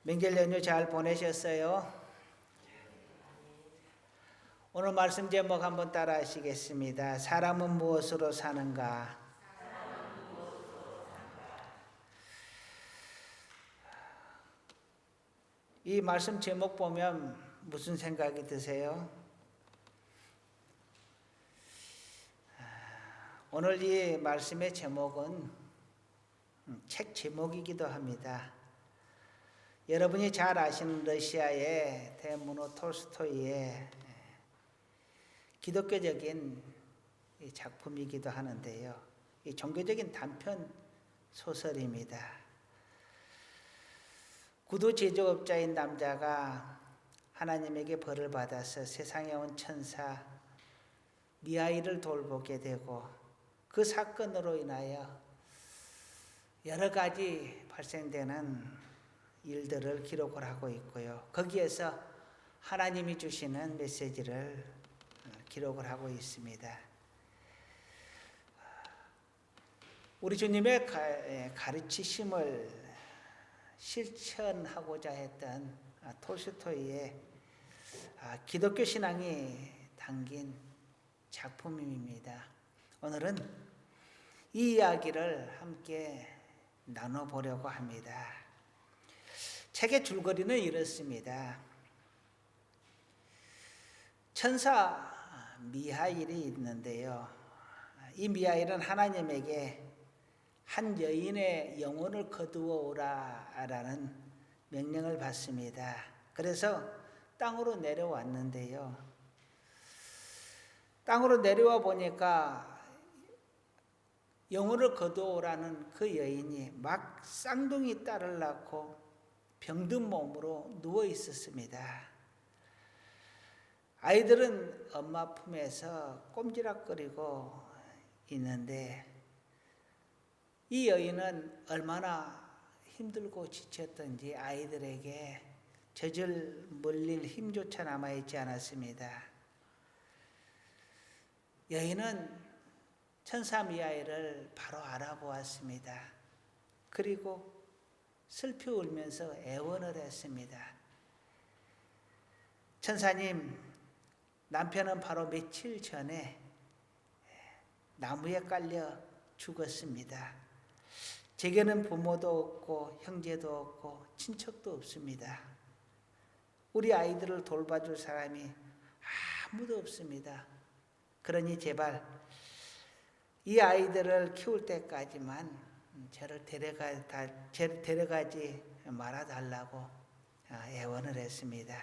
명절 연휴 잘 보내셨어요? 오늘 말씀 제목 한번 따라 하시겠습니다. 사람은 무엇으로 사는가? 이 말씀 제목 보면 무슨 생각이 드세요? 오늘 이 말씀의 제목은 책 제목이기도 합니다. 여러분이 잘 아시는 러시아의 대문호 톨스토이의 기독교적인 작품이기도 하는데요. 이 종교적인 단편 소설입니다. 구두 제조업자인 남자가 하나님에게 벌을 받아서 세상에 온 천사 미하일을 돌보게 되고 그 사건으로 인하여 여러 가지 발생되는 일들을 기록을 하고 있고요. 거기에서 하나님이 주시는 메시지를 기록을 하고 있습니다. 우리 주님의 가르치심을 실천하고자 했던 톨스토이의 기독교 신앙이 담긴 작품입니다. 오늘은 이 이야기를 함께 나눠보려고 합니다. 책의 줄거리는 이렇습니다. 천사 미하일이 있는데요. 이 미하일은 하나님에게 한 여인의 영혼을 거두어 오라라는 명령을 받습니다. 그래서 땅으로 내려왔는데요. 땅으로 내려와 보니까 영혼을 거두어 오라는 그 여인이 막 쌍둥이 딸을 낳고 병든 몸으로 누워 있었습니다. 아이들은 엄마 품에서 꼼지락거리고 있는데 이 여인은 얼마나 힘들고 지쳤던지 아이들에게 젖을 물릴 힘조차 남아있지 않았습니다. 여인은 천사 미하일을 바로 알아보았습니다. 그리고 슬피 울면서 애원을 했습니다. 천사님, 남편은 바로 며칠 전에 나무에 깔려 죽었습니다. 제게는 부모도 없고 형제도 없고 친척도 없습니다. 우리 아이들을 돌봐줄 사람이 아무도 없습니다. 그러니 제발 이 아이들을 키울 때까지만 저를 데려가지 말아달라고 애원을 했습니다.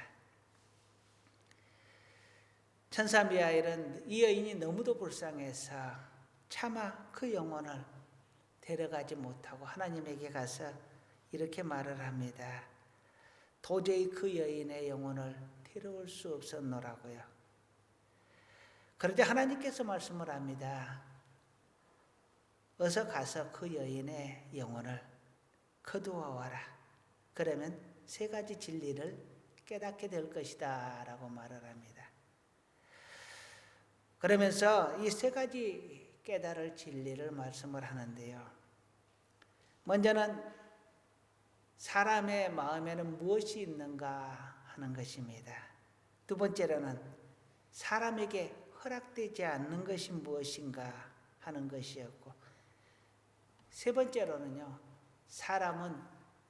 천사 미하일은 이 여인이 너무도 불쌍해서 차마 그 영혼을 데려가지 못하고 하나님에게 가서 이렇게 말을 합니다. 도저히 그 여인의 영혼을 데려올 수 없었노라고요. 그런데 하나님께서 말씀을 합니다. 어서 가서 그 여인의 영혼을 거두어 와라. 그러면 세 가지 진리를 깨닫게 될 것이다 라고 말을 합니다. 그러면서 이 세 가지 깨달을 진리를 말씀을 하는데요. 먼저는 사람의 마음에는 무엇이 있는가 하는 것입니다. 두 번째로는 사람에게 허락되지 않는 것이 무엇인가 하는 것이었고, 세 번째로는요, 사람은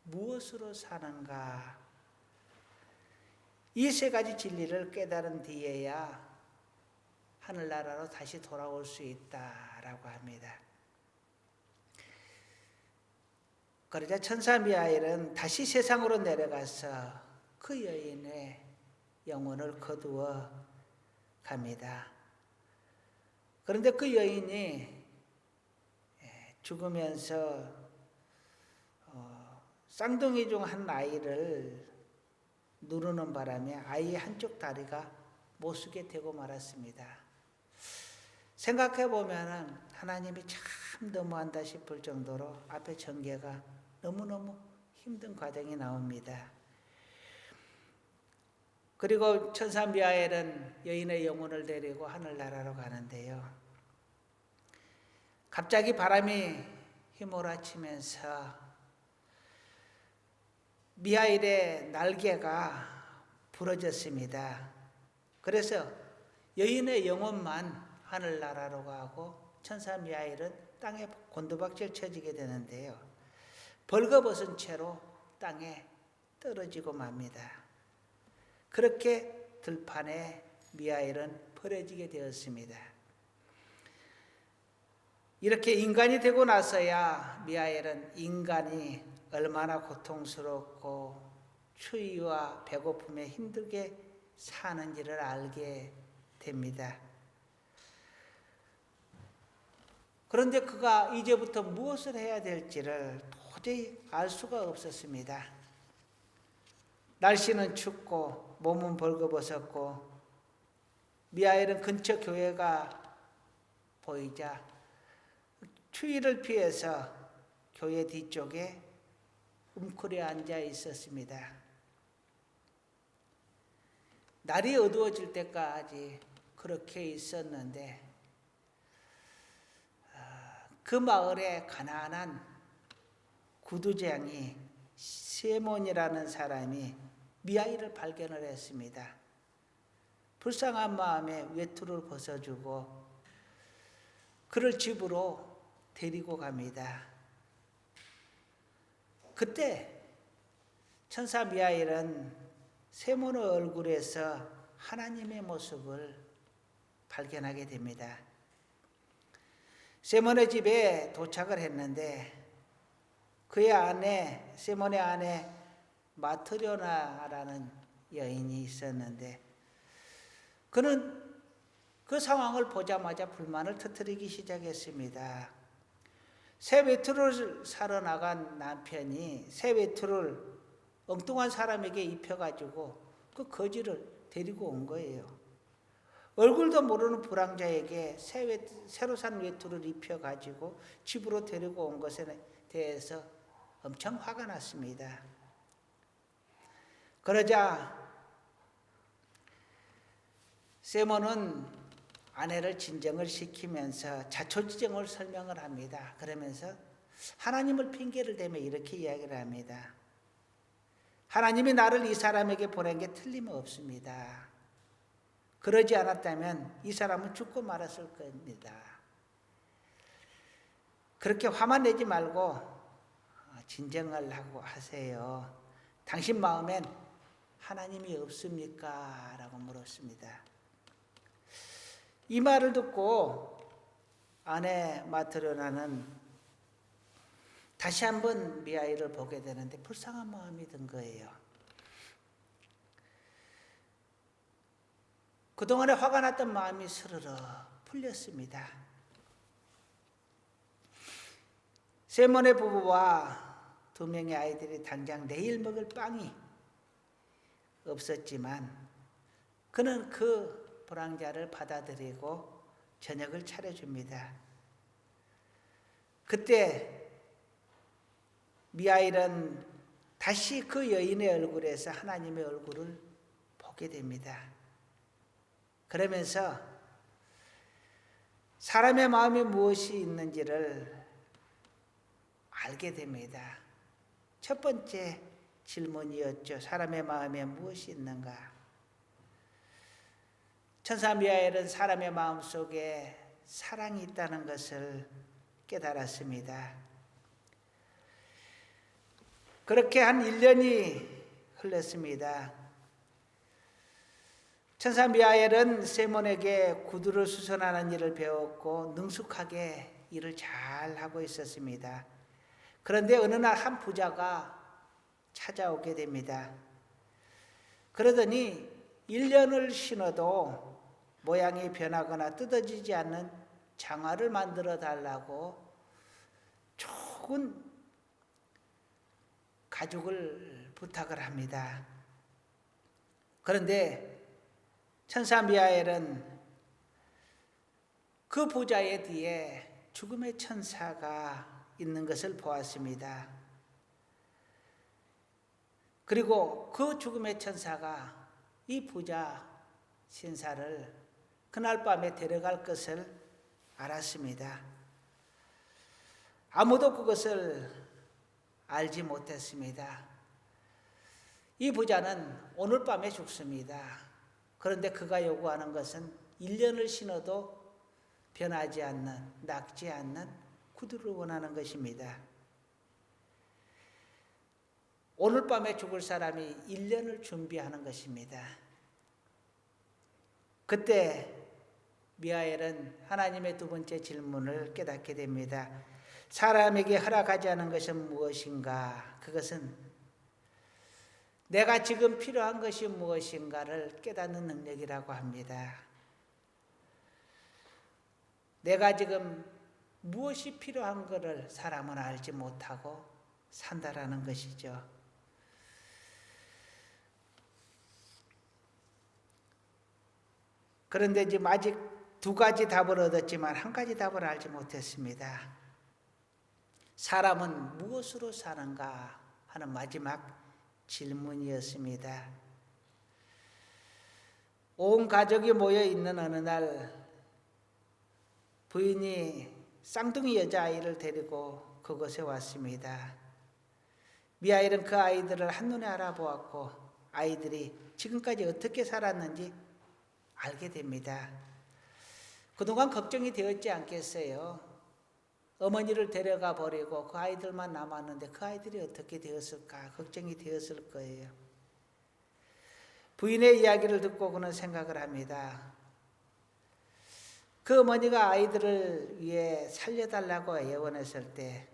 무엇으로 사는가. 이 세 가지 진리를 깨달은 뒤에야 하늘나라로 다시 돌아올 수 있다라고 합니다. 그러자 천사 미하일은 다시 세상으로 내려가서 그 여인의 영혼을 거두어 갑니다. 그런데 그 여인이 죽으면서 쌍둥이 중 한 아이를 누르는 바람에 아이의 한쪽 다리가 못 쓰게 되고 말았습니다. 생각해 보면 하나님이 참 너무한다 싶을 정도로 앞에 전개가 너무너무 힘든 과정이 나옵니다. 그리고 천사 미하일은 여인의 영혼을 데리고 하늘나라로 가는데요. 갑자기 바람이 휘몰아치면서 미하일의 날개가 부러졌습니다. 그래서 여인의 영혼만 하늘나라로 가고 천사 미하일은 땅에 곤두박질 쳐지게 되는데요. 벌거벗은 채로 땅에 떨어지고 맙니다. 그렇게 들판에 미하일은 버려지게 되었습니다. 이렇게 인간이 되고 나서야 미하일은 인간이 얼마나 고통스럽고 추위와 배고픔에 힘들게 사는지를 알게 됩니다. 그런데 그가 이제부터 무엇을 해야 될지를 도저히 알 수가 없었습니다. 날씨는 춥고 몸은 벌거벗었고 미하일은 근처 교회가 보이자 추위를 피해서 교회 뒤쪽에 웅크려 앉아 있었습니다. 날이 어두워질 때까지 그렇게 있었는데 그 마을에 가난한 구두쟁이 세몬이라는 사람이 미하일을 발견을 했습니다. 불쌍한 마음에 외투를 벗어주고 그를 집으로 데리고 갑니다. 그때 천사 미하일은 세몬의 얼굴에서 하나님의 모습을 발견하게 됩니다. 세몬의 집에 도착을 했는데 그의 아내, 세몬의 아내 마트료나라는 여인이 있었는데 그는 그 상황을 보자마자 불만을 터뜨리기 시작했습니다. 새 외투를 사러 나간 남편이 새 외투를 엉뚱한 사람에게 입혀가지고 그 거지를 데리고 온 거예요. 얼굴도 모르는 불황자에게 새로 산 외투를 입혀가지고 집으로 데리고 온 것에 대해서 엄청 화가 났습니다. 그러자 세몬은 아내를 진정을 시키면서 자초지종을 설명을 합니다. 그러면서 하나님을 핑계를 대며 이렇게 이야기를 합니다. 하나님이 나를 이 사람에게 보낸 게 틀림없습니다. 그러지 않았다면 이 사람은 죽고 말았을 겁니다. 그렇게 화만 내지 말고 진정을 하고 하세요. 당신 마음엔 하나님이 없습니까? 라고 물었습니다. 이 말을 듣고 아내 마트료나는 다시 한번 미하일을 보게 되는데 불쌍한 마음이 든 거예요. 그동안에 화가 났던 마음이 스르르 풀렸습니다. 세몬의 부부와 2명의 아이들이 당장 내일 먹을 빵이 없었지만 그는 그 불황자를 받아들이고 저녁을 차려줍니다. 그때 미하일은 다시 그 여인의 얼굴에서 하나님의 얼굴을 보게 됩니다. 그러면서 사람의 마음에 무엇이 있는지를 알게 됩니다. 첫 번째 질문이었죠. 사람의 마음에 무엇이 있는가? 천사 미하일은 사람의 마음 속에 사랑이 있다는 것을 깨달았습니다. 그렇게 한 1년이 흘렀습니다. 천사 미하일은 세몬에게 구두를 수선하는 일을 배웠고 능숙하게 일을 잘 하고 있었습니다. 그런데 어느 날 한 부자가 찾아오게 됩니다. 그러더니 1년을 신어도 모양이 변하거나 뜯어지지 않는 장화를 만들어 달라고 좋은 가죽을 부탁을 합니다. 그런데 천사 미하일은 그 부자의 뒤에 죽음의 천사가 있는 것을 보았습니다. 그리고 그 죽음의 천사가 이 부자 신사를 그날 밤에 데려갈 것을 알았습니다. 아무도 그것을 알지 못했습니다. 이 부자는 오늘 밤에 죽습니다. 그런데 그가 요구하는 것은 1년을 신어도 변하지 않는, 낡지 않는 구두를 원하는 것입니다. 오늘 밤에 죽을 사람이 1년을 준비하는 것입니다. 그때 미하엘은 하나님의 두 번째 질문을 깨닫게 됩니다. 사람에게 허락하지 않은 것은 무엇인가? 그것은 내가 지금 필요한 것이 무엇인가를 깨닫는 능력이라고 합니다. 내가 지금 무엇이 필요한 것을 사람은 알지 못하고 산다라는 것이죠. 그런데 지금 아직 두 가지 답을 얻었지만 한 가지 답을 알지 못했습니다. 사람은 무엇으로 사는가 하는 마지막 질문이었습니다. 온 가족이 모여 있는 어느 날 부인이 쌍둥이 여자아이를 데리고 그곳에 왔습니다. 미하엘은 그 아이들을 한눈에 알아보았고 아이들이 지금까지 어떻게 살았는지 알게 됩니다. 그동안 걱정이 되었지 않겠어요? 어머니를 데려가 버리고 그 아이들만 남았는데 그 아이들이 어떻게 되었을까 걱정이 되었을 거예요. 부인의 이야기를 듣고 그는 생각을 합니다. 그 어머니가 아이들을 위해 살려달라고 애원했을 때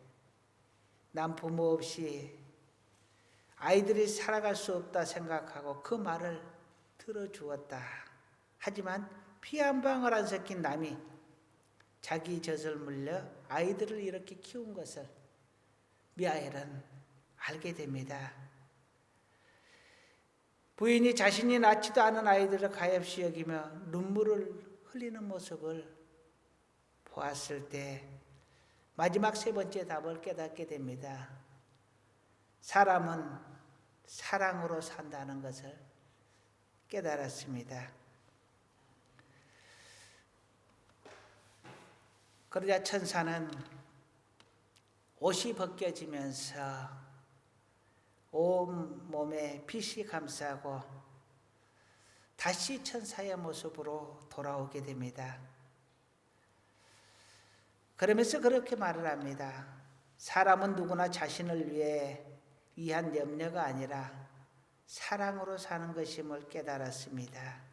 난 부모 없이 아이들이 살아갈 수 없다 생각하고 그 말을 들어주었다. 하지만 피 한 방울 안 섞인 남이 자기 젖을 물려 아이들을 이렇게 키운 것을 미하엘은 알게 됩니다. 부인이 자신이 낳지도 않은 아이들을 가엾이 여기며 눈물을 흘리는 모습을 보았을 때 마지막 세 번째 답을 깨닫게 됩니다. 사람은 사랑으로 산다는 것을 깨달았습니다. 그러자 천사는 옷이 벗겨지면서 온 몸에 빛이 감싸고 다시 천사의 모습으로 돌아오게 됩니다. 그러면서 그렇게 말을 합니다. 사람은 누구나 자신을 위한 염려가 아니라 사랑으로 사는 것임을 깨달았습니다.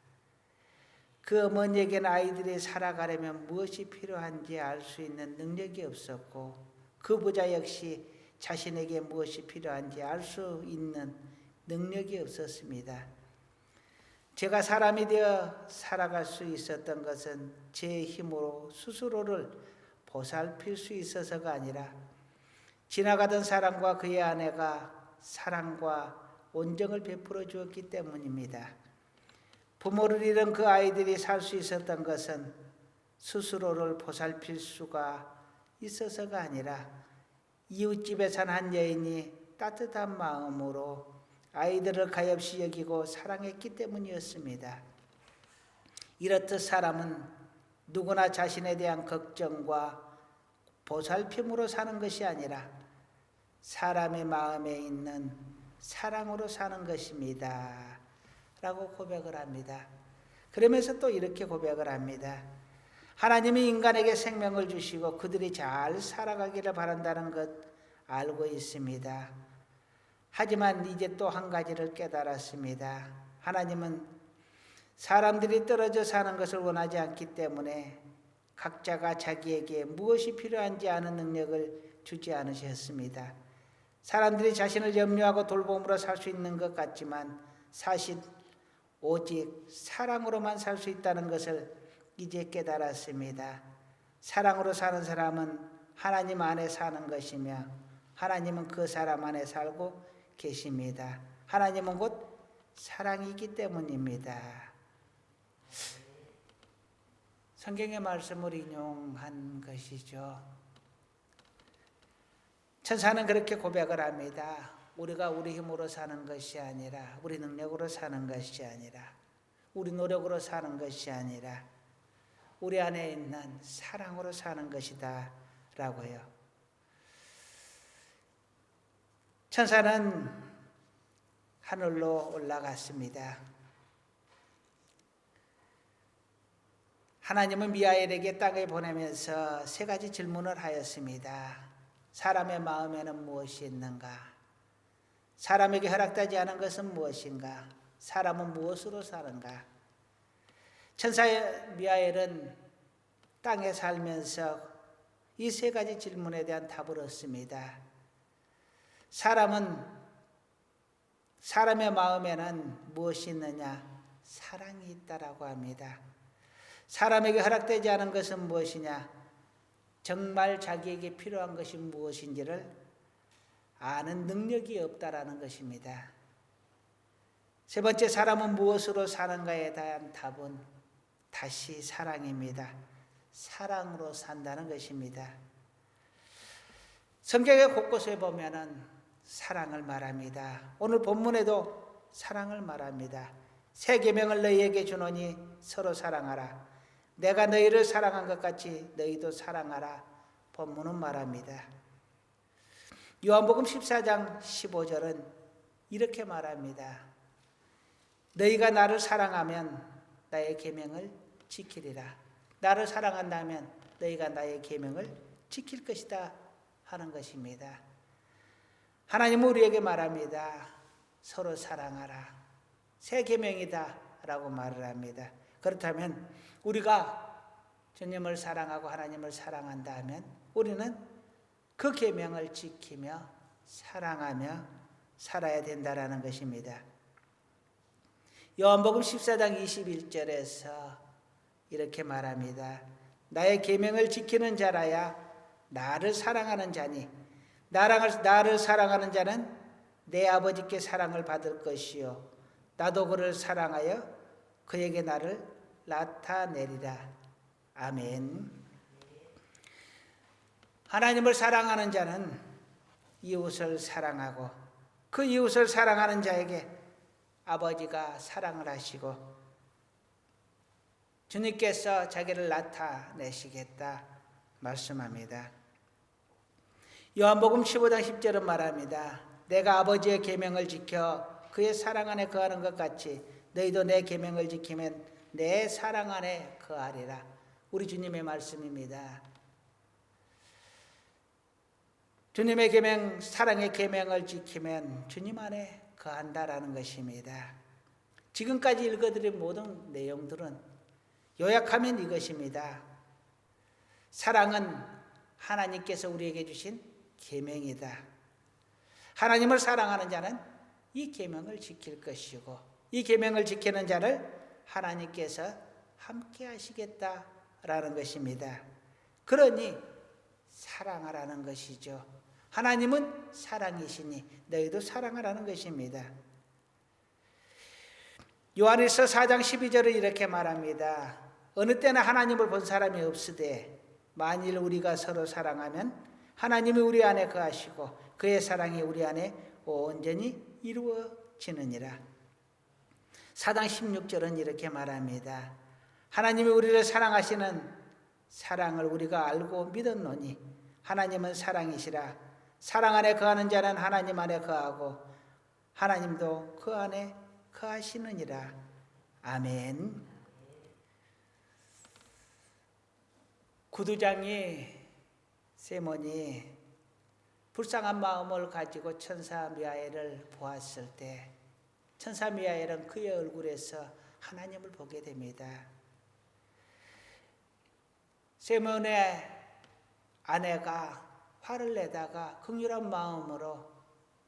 그 어머니에게는 아이들이 살아가려면 무엇이 필요한지 알 수 있는 능력이 없었고 그 부자 역시 자신에게 무엇이 필요한지 알 수 있는 능력이 없었습니다. 제가 사람이 되어 살아갈 수 있었던 것은 제 힘으로 스스로를 보살필 수 있어서가 아니라 지나가던 사람과 그의 아내가 사랑과 온정을 베풀어 주었기 때문입니다. 부모를 잃은 그 아이들이 살 수 있었던 것은 스스로를 보살필 수가 있어서가 아니라 이웃집에 산 한 여인이 따뜻한 마음으로 아이들을 가엾이 여기고 사랑했기 때문이었습니다. 이렇듯 사람은 누구나 자신에 대한 걱정과 보살핌으로 사는 것이 아니라 사람의 마음에 있는 사랑으로 사는 것입니다. 라고 고백을 합니다. 그러면서 또 이렇게 고백을 합니다. 하나님이 인간에게 생명을 주시고 그들이 잘 살아가기를 바란다는 것 알고 있습니다. 하지만 이제 또 한 가지를 깨달았습니다. 하나님은 사람들이 떨어져 사는 것을 원하지 않기 때문에 각자가 자기에게 무엇이 필요한지 아는 능력을 주지 않으셨습니다. 사람들이 자신을 염려하고 돌봄으로 살 수 있는 것 같지만 사실 오직 사랑으로만 살 수 있다는 것을 이제 깨달았습니다. 사랑으로 사는 사람은 하나님 안에 사는 것이며 하나님은 그 사람 안에 살고 계십니다. 하나님은 곧 사랑이기 때문입니다. 성경의 말씀을 인용한 것이죠. 천사는 그렇게 고백을 합니다. 우리가 우리 힘으로 사는 것이 아니라 우리 능력으로 사는 것이 아니라 우리 노력으로 사는 것이 아니라 우리 안에 있는 사랑으로 사는 것이다 라고요. 천사는 하늘로 올라갔습니다. 하나님은 미하엘에게 땅에 보내면서 세 가지 질문을 하였습니다. 사람의 마음에는 무엇이 있는가? 사람에게 허락되지 않은 것은 무엇인가? 사람은 무엇으로 사는가? 천사 미하엘은 땅에 살면서 이 세 가지 질문에 대한 답을 얻습니다. 사람의 마음에는 무엇이 있느냐? 사랑이 있다라고 합니다. 사람에게 허락되지 않은 것은 무엇이냐? 정말 자기에게 필요한 것이 무엇인지를 아는 능력이 없다라는 것입니다. 세 번째, 사람은 무엇으로 사는가에 대한 답은 다시 사랑입니다. 사랑으로 산다는 것입니다. 성경의 곳곳에 보면은 사랑을 말합니다. 오늘 본문에도 사랑을 말합니다. 새 계명을 너희에게 주노니 서로 사랑하라. 내가 너희를 사랑한 것 같이 너희도 사랑하라. 본문은 말합니다. 요한복음 14장 15절은 이렇게 말합니다. 너희가 나를 사랑하면 나의 계명을 지키리라. 나를 사랑한다면 너희가 나의 계명을 지킬 것이다 하는 것입니다. 하나님은 우리에게 말합니다. 서로 사랑하라. 새 계명이다 라고 말을 합니다. 그렇다면 우리가 주님을 사랑하고 하나님을 사랑한다 하면 우리는 그 계명을 지키며 사랑하며 살아야 된다라는 것입니다. 요한복음 14장 21절에서 이렇게 말합니다. 나의 계명을 지키는 자라야 나를 사랑하는 자니 나를 사랑하는 자는 내 아버지께 사랑을 받을 것이요 나도 그를 사랑하여 그에게 나를 나타내리라. 아멘. 하나님을 사랑하는 자는 이웃을 사랑하고 그 이웃을 사랑하는 자에게 아버지가 사랑을 하시고 주님께서 자기를 나타내시겠다 말씀합니다. 요한복음 15장 10절은 말합니다. 내가 아버지의 계명을 지켜 그의 사랑 안에 거하는 것 같이 너희도 내 계명을 지키면 내 사랑 안에 거하리라. 우리 주님의 말씀입니다. 주님의 계명, 사랑의 계명을 지키면 주님 안에 거한다라는 것입니다. 지금까지 읽어드린 모든 내용들은 요약하면 이것입니다. 사랑은 하나님께서 우리에게 주신 계명이다. 하나님을 사랑하는 자는 이 계명을 지킬 것이고 이 계명을 지키는 자를 하나님께서 함께 하시겠다라는 것입니다. 그러니 사랑하라는 것이죠. 하나님은 사랑이시니 너희도 사랑하라는 것입니다. 요한일서 4장 12절은 이렇게 말합니다. 어느 때나 하나님을 본 사람이 없으되 만일 우리가 서로 사랑하면 하나님이 우리 안에 거하시고 그의 사랑이 우리 안에 온전히 이루어지느니라. 4장 16절은 이렇게 말합니다. 하나님이 우리를 사랑하시는 사랑을 우리가 알고 믿었노니 하나님은 사랑이시라. 사랑 안에 거하는 자는 하나님 안에 거하고 하나님도 그 안에 거하시느니라. 아멘. 구두장이 세몬이 불쌍한 마음을 가지고 천사 미하엘을 보았을 때 천사 미하엘은 그의 얼굴에서 하나님을 보게 됩니다. 세몬의 아내가 화를 내다가 긍휼한 마음으로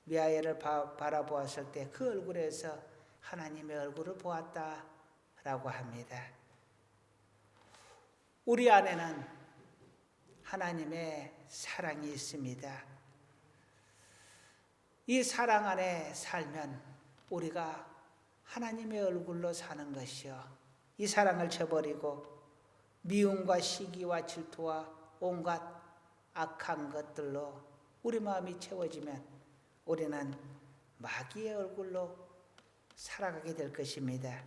미하엘을 바라보았을 때 그 얼굴에서 하나님의 얼굴을 보았다라고 합니다. 우리 안에는 하나님의 사랑이 있습니다. 이 사랑 안에 살면 우리가 하나님의 얼굴로 사는 것이요. 이 사랑을 저버리고 미움과 시기와 질투와 온갖 악한 것들로 우리 마음이 채워지면 우리는 마귀의 얼굴로 살아가게 될 것입니다.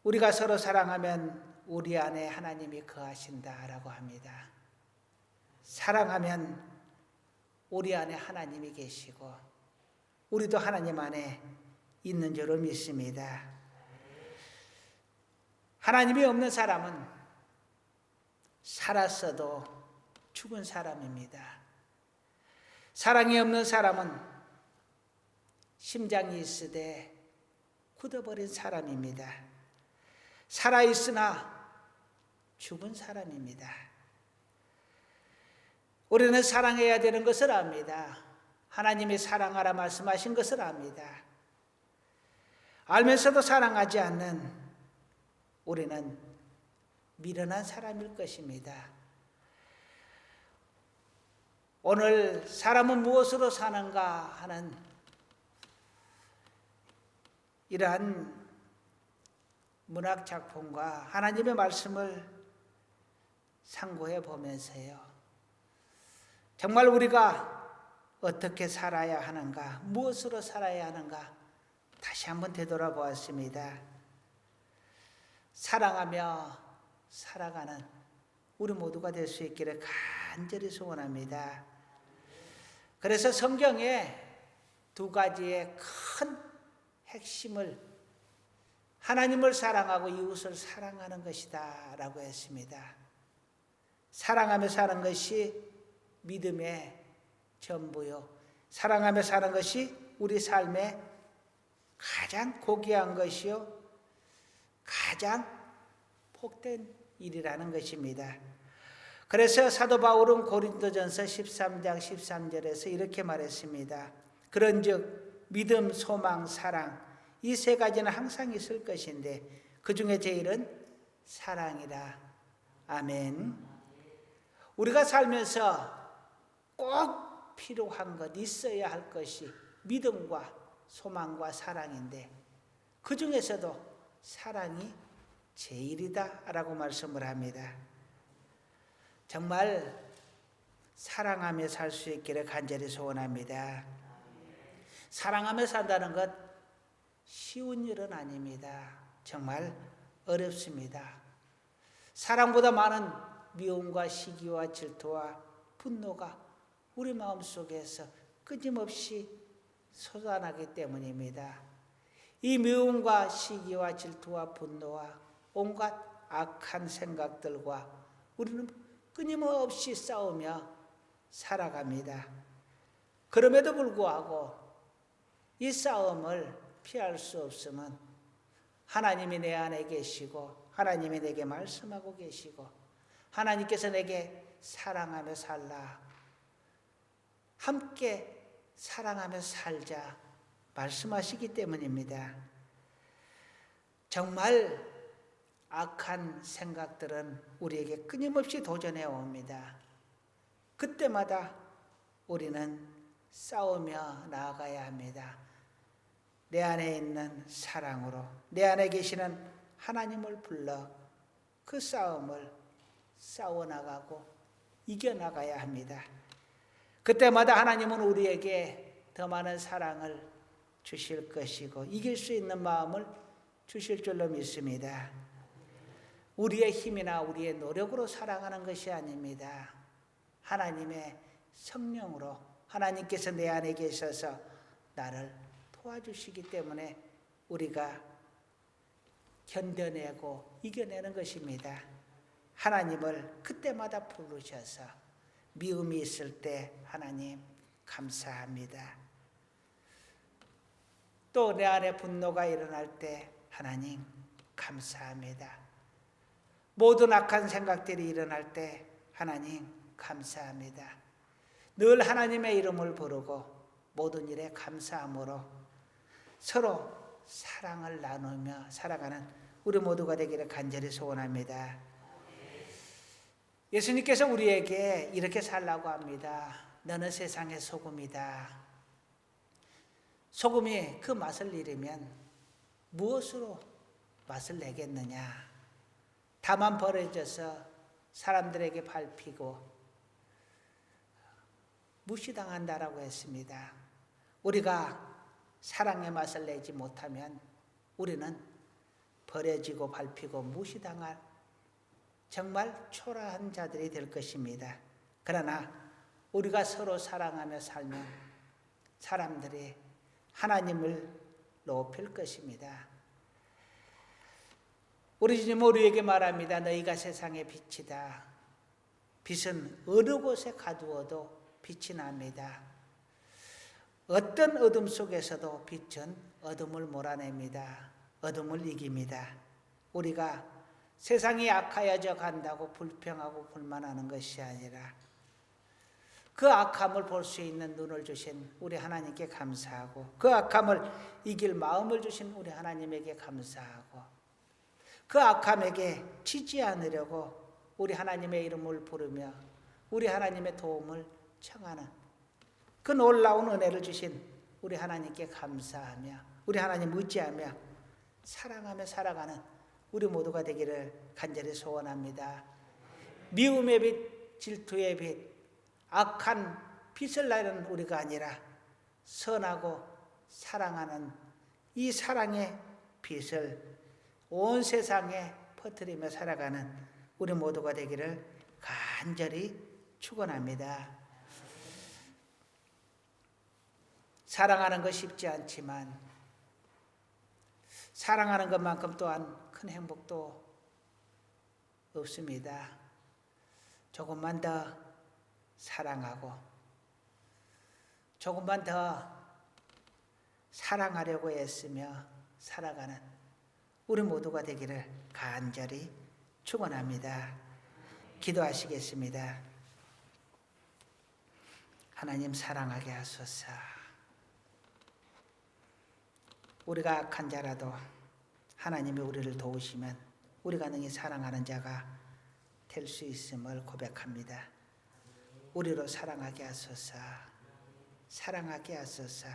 우리가 서로 사랑하면 우리 안에 하나님이 거하신다라고 합니다. 사랑하면 우리 안에 하나님이 계시고 우리도 하나님 안에 있는 줄로 믿습니다. 하나님이 없는 사람은 살았어도 죽은 사람입니다. 사랑이 없는 사람은 심장이 있으되 굳어버린 사람입니다. 살아있으나 죽은 사람입니다. 우리는 사랑해야 되는 것을 압니다. 하나님이 사랑하라 말씀하신 것을 압니다. 알면서도 사랑하지 않는 우리는 미련한 사람일 것입니다. 오늘 사람은 무엇으로 사는가 하는 이러한 문학 작품과 하나님의 말씀을 상고해 보면서요, 정말 우리가 어떻게 살아야 하는가, 무엇으로 살아야 하는가 다시 한번 되돌아보았습니다. 사랑하며 살아가는 우리 모두가 될 수 있기를 간절히 소원합니다. 그래서 성경에 두 가지의 큰 핵심을, 하나님을 사랑하고 이웃을 사랑하는 것이다 라고 했습니다. 사랑하며 사는 것이 믿음의 전부요, 사랑하며 사는 것이 우리 삶의 가장 고귀한 것이요, 가장 복된 일이라는 것입니다. 그래서 사도 바울은 고린도전서 13장 13절에서 이렇게 말했습니다. 그런즉 믿음, 소망, 사랑, 이 세 가지는 항상 있을 것인데 그 중에 제일은 사랑이라. 아멘. 우리가 살면서 꼭 필요한 것, 있어야 할 것이 믿음과 소망과 사랑인데 그 중에서도 사랑이 제일이다 라고 말씀을 합니다. 정말 사랑하며 살 수 있기를 간절히 소원합니다. 사랑하며 산다는 것 쉬운 일은 아닙니다. 정말 어렵습니다. 사랑보다 많은 미움과 시기와 질투와 분노가 우리 마음속에서 끊임없이 솟아나기 때문입니다. 이 미움과 시기와 질투와 분노와 온갖 악한 생각들과 우리는 끊임없이 싸우며 살아갑니다. 그럼에도 불구하고 이 싸움을 피할 수 없으면 하나님이 내 안에 계시고 하나님이 내게 말씀하고 계시고 하나님께서 내게 사랑하며 살라, 함께 사랑하며 살자 말씀하시기 때문입니다. 정말 악한 생각들은 우리에게 끊임없이 도전해 옵니다. 그때마다 우리는 싸우며 나아가야 합니다. 내 안에 있는 사랑으로 내 안에 계시는 하나님을 불러 그 싸움을 싸워나가고 이겨나가야 합니다. 그때마다 하나님은 우리에게 더 많은 사랑을 주실 것이고 이길 수 있는 마음을 주실 줄로 믿습니다. 우리의 힘이나 우리의 노력으로 사랑하는 것이 아닙니다. 하나님의 성령으로 하나님께서 내 안에 계셔서 나를 도와주시기 때문에 우리가 견뎌내고 이겨내는 것입니다. 하나님을 그때마다 부르셔서 미움이 있을 때 하나님 감사합니다. 또 내 안에 분노가 일어날 때 하나님 감사합니다. 모든 악한 생각들이 일어날 때 하나님 감사합니다. 늘 하나님의 이름을 부르고 모든 일에 감사함으로 서로 사랑을 나누며 살아가는 우리 모두가 되기를 간절히 소원합니다. 예수님께서 우리에게 이렇게 살라고 합니다. 너는 세상의 소금이다. 소금이 그 맛을 잃으면 무엇으로 맛을 내겠느냐? 다만 버려져서 사람들에게 밟히고 무시당한다라고 했습니다. 우리가 사랑의 맛을 내지 못하면 우리는 버려지고 밟히고 무시당할 정말 초라한 자들이 될 것입니다. 그러나 우리가 서로 사랑하며 살면 사람들이 하나님을 높일 것입니다. 우리 주님 우리에게 말합니다. 너희가 세상의 빛이다. 빛은 어느 곳에 가두어도 빛이 납니다. 어떤 어둠 속에서도 빛은 어둠을 몰아냅니다. 어둠을 이깁니다. 우리가 세상이 악하여져 간다고 불평하고 불만하는 것이 아니라 그 악함을 볼 수 있는 눈을 주신 우리 하나님께 감사하고 그 악함을 이길 마음을 주신 우리 하나님에게 감사하고 그 악함에게 지지 않으려고 우리 하나님의 이름을 부르며 우리 하나님의 도움을 청하는 그 놀라운 은혜를 주신 우리 하나님께 감사하며 우리 하나님 의지하며 사랑하며 살아가는 우리 모두가 되기를 간절히 소원합니다. 미움의 빛, 질투의 빛, 악한 빛을 나는 우리가 아니라 선하고 사랑하는 이 사랑의 빛을 온 세상에 퍼뜨리며 살아가는 우리 모두가 되기를 간절히 축원합니다. 사랑하는 것 쉽지 않지만 사랑하는 것만큼 또한 큰 행복도 없습니다. 조금만 더 사랑하고 조금만 더 사랑하려고 애쓰며 살아가는 우리 모두가 되기를 간절히 축원합니다. 기도하시겠습니다. 하나님 사랑하게 하소서. 우리가 악한 자라도 하나님이 우리를 도우시면 우리가 능히 사랑하는 자가 될 수 있음을 고백합니다. 우리로 사랑하게 하소서. 사랑하게 하소서.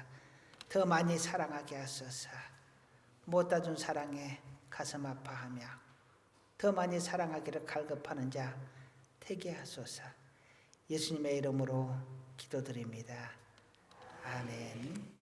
더 많이 사랑하게 하소서. 못다 준 사랑에 가슴 아파하며 더 많이 사랑하기를 갈급하는 자 되게 하소서. 예수님의 이름으로 기도드립니다. 아멘.